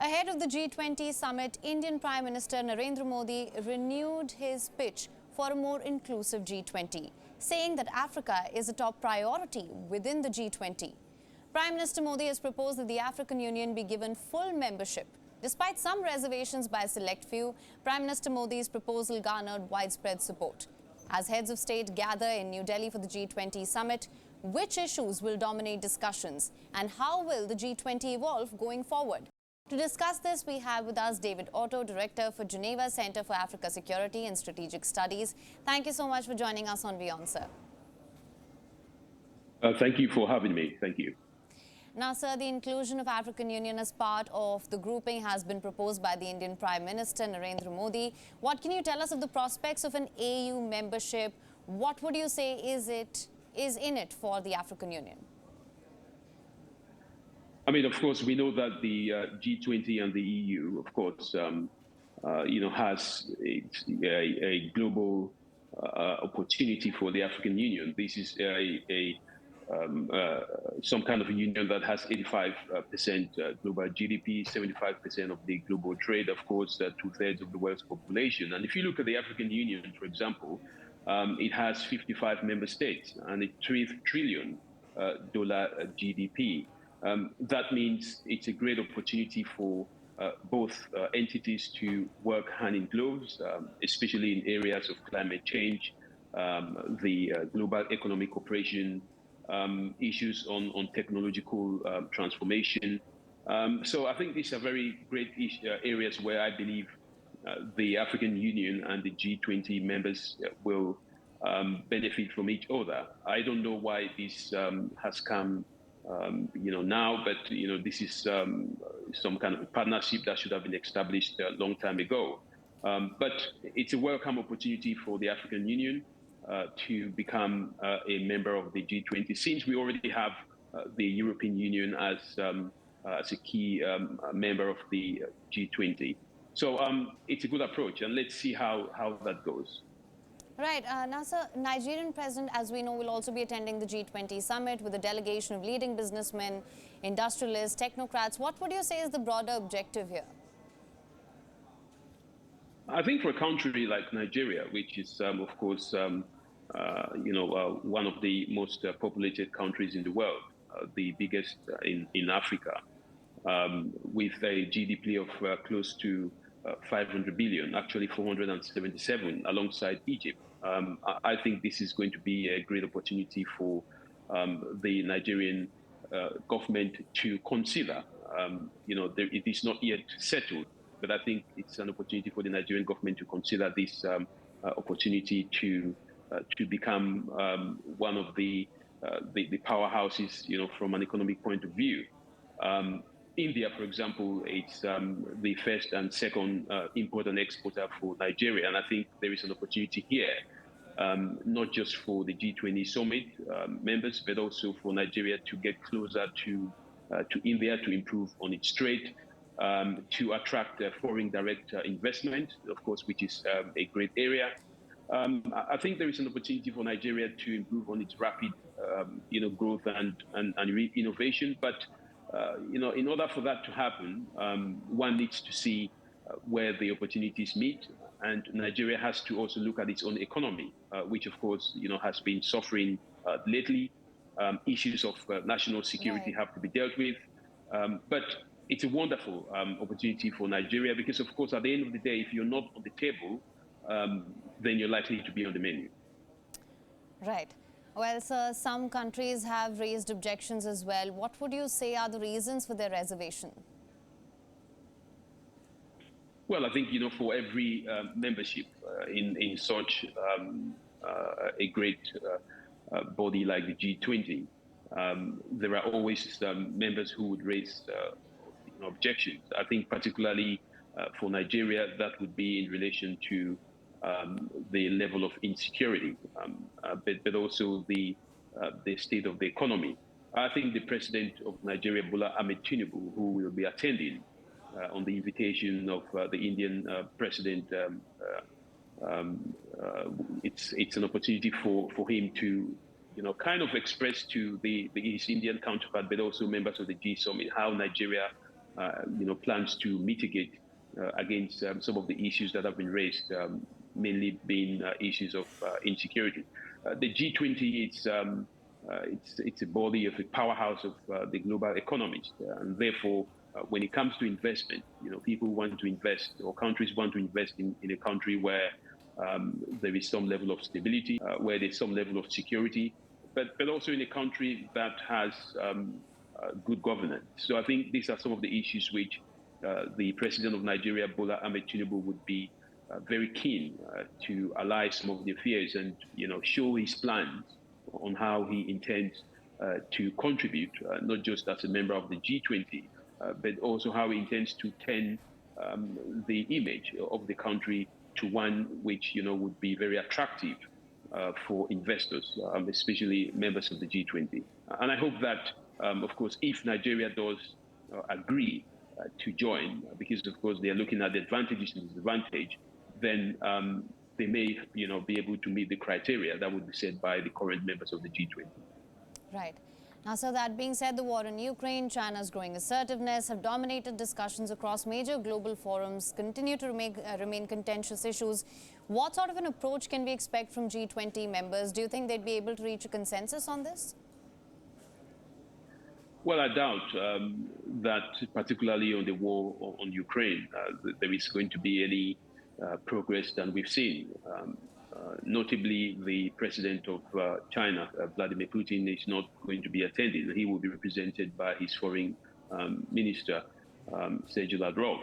Ahead of the G20 summit, Indian Prime Minister Narendra Modi renewed his pitch for a more inclusive G20, saying that Africa is a top priority within the G20. Prime Minister Modi has proposed that the African Union be given full membership. Despite some reservations by a select few, Prime Minister Modi's proposal garnered widespread support. As heads of state gather in New Delhi for the G20 summit, which issues will dominate discussions and how will the G20 evolve going forward? To discuss this, we have with us David Otto, Director for Geneva Center for Africa Security and Strategic Studies. Thank you so much for joining us on WION, sir. Thank you for having me. Thank you. Now, sir, the inclusion of African Union as part of the grouping has been proposed by the Indian Prime Minister Narendra Modi. What can you tell us of the prospects of an AU membership? What would you say is in it for the African Union? I mean, of course, we know that the G20 and the EU, of course, has a global opportunity for the African Union. This is some kind of a union that has 85% global GDP, 75% of the global trade, of course, 2/3 of the world's population. And if you look at the African Union, for example, it has 55 member states and a $3 trillion GDP. That means it's a great opportunity for both entities to work hand in glove, especially in areas of climate change, the global economic cooperation, issues on technological transformation. So I think these are very great areas where I believe the African Union and the G20 members will benefit from each other. I don't know why this has come now, but this is some kind of a partnership that should have been established a long time ago. But it's a welcome opportunity for the African Union to become a member of the G20, since we already have the European Union as a key member of the G20. So it's a good approach, and let's see how that goes. Right. Now, sir, Nigerian president, as we know, will also be attending the G20 summit with a delegation of leading businessmen, industrialists, technocrats. What would you say is the broader objective here? I think for a country like Nigeria, which is, of course, one of the most populated countries in the world, the biggest in Africa, with a GDP of close to 500 billion, actually 477, alongside Egypt. I think this is going to be a great opportunity for the Nigerian government to consider. It is not yet settled, but I think it's an opportunity for the Nigerian government to consider this opportunity to become one of the powerhouses, from an economic point of view. India, for example, it's the first and second import and exporter for Nigeria, and I think there is an opportunity here, not just for the G20 Summit members, but also for Nigeria to get closer to India, to improve on its trade, to attract foreign direct investment, of course, which is a great area. I think there is an opportunity for Nigeria to improve on its rapid, growth and innovation. But in order for that to happen, one needs to see where the opportunities meet, and Nigeria has to also look at its own economy, which, of course, has been suffering lately. Issues of national security have to be dealt with, but it's a wonderful opportunity for Nigeria because, of course, at the end of the day, if you're not on the table, then you're likely to be on the menu. Right. Well, sir, some countries have raised objections as well. What would you say are the reasons for their reservation? Well, I think, for every membership in such a great body like the G20, there are always members who would raise objections. I think particularly for Nigeria, that would be in relation to the level of insecurity, but also the state of the economy. I think the president of Nigeria, Bola Ahmed Tinubu, who will be attending on the invitation of the Indian president, it's an opportunity for him to, kind of express to his Indian counterpart, but also members of the G Summit, how Nigeria plans to mitigate against some of the issues that have been raised, mainly being issues of insecurity. The G20 it's a body of a powerhouse of the global economies, and therefore, when it comes to investment, people want to invest, or countries want to invest in a country where there is some level of stability, where there's some level of security, but also in a country that has good governance. So I think these are some of the issues which the president of Nigeria, Bola Ahmed Tinubu, would be very keen to allay some of the fears and show his plans on how he intends to contribute, not just as a member of the G20, but also how he intends to turn the image of the country to one which would be very attractive for investors, especially members of the G20. And I hope that, of course, if Nigeria does agree to join, because of course they are looking at the advantages and disadvantages, then they may be able to meet the criteria that would be set by the current members of the G20. Right. Now, so that being said, the war in Ukraine, China's growing assertiveness have dominated discussions across major global forums, continue to remain contentious issues. What sort of an approach can we expect from G20 members? Do you think they'd be able to reach a consensus on this? Well, I doubt that, particularly on the war on Ukraine, there is going to be any progress than we've seen. Notably, the president of China, Vladimir Putin, is not going to be attending. He will be represented by his foreign minister, Sergei Lavrov.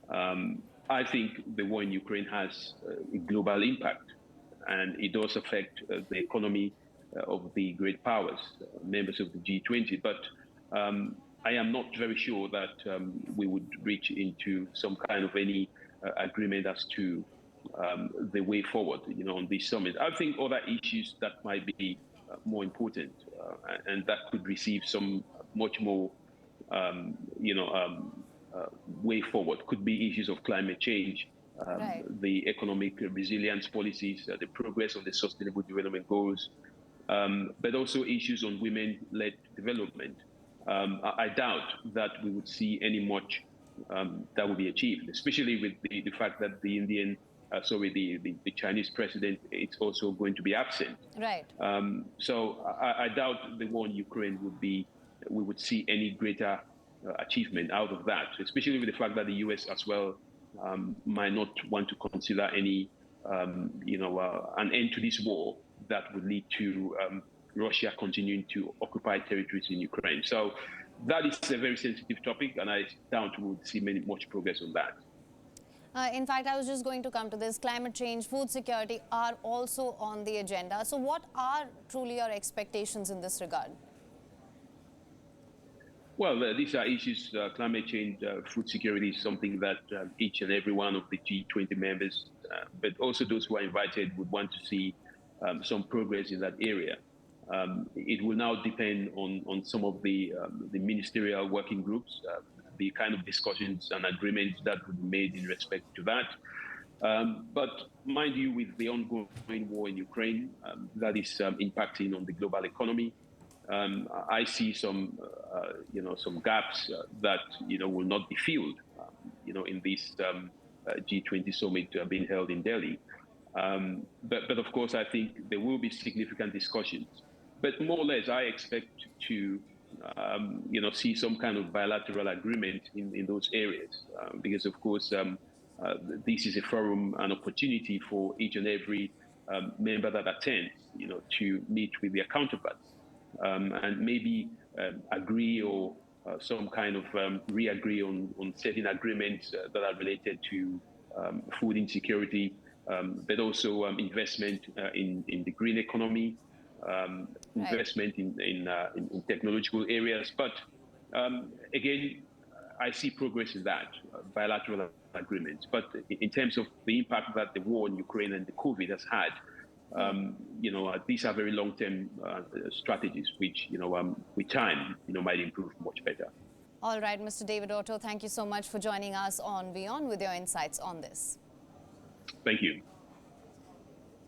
I think the war in Ukraine has a global impact, and it does affect the economy of the great powers, members of the G20. But I am not very sure that we would reach into some kind of any agreement as to the way forward, on this summit. I think other issues that might be more important and that could receive some much more, way forward could be issues of climate change, Right. the economic resilience policies, the progress of the Sustainable Development Goals, but also issues on women-led development. I doubt that we would see any much that will be achieved, especially with the fact that the Chinese president is also going to be absent. Right. So I doubt the war in Ukraine we would see any greater achievement out of that, especially with the fact that the US as well might not want to consider any, an end to this war that would lead to Russia continuing to occupy territories in Ukraine. So that is a very sensitive topic, and I doubt we would see much progress on that. In fact, I was just going to come to this. Climate change, food security are also on the agenda. So what are truly your expectations in this regard? Well, these are issues, climate change, food security is something that each and every one of the G20 members, but also those who are invited, would want to see some progress in that area. It will now depend on some of the ministerial working groups, the kind of discussions and agreements that would be made in respect to that. But mind you, with the ongoing war in Ukraine, that is impacting on the global economy. I see some gaps that will not be filled, in this G20 summit being held in Delhi. But of course, I think there will be significant discussions. But more or less, I expect to see some kind of bilateral agreement in those areas, because of course this is a forum, an opportunity for each and every member that attends, to meet with their counterparts. And maybe agree or some kind of re-agree on certain agreements that are related to food insecurity, but also investment in the green economy, investment in technological areas. But again, I see progress in that, bilateral agreements. But in terms of the impact that the war in Ukraine and the COVID has had, these are very long-term strategies, which, with time, might improve much better. All right, Mr. David Otto, thank you so much for joining us on WION with your insights on this. Thank you.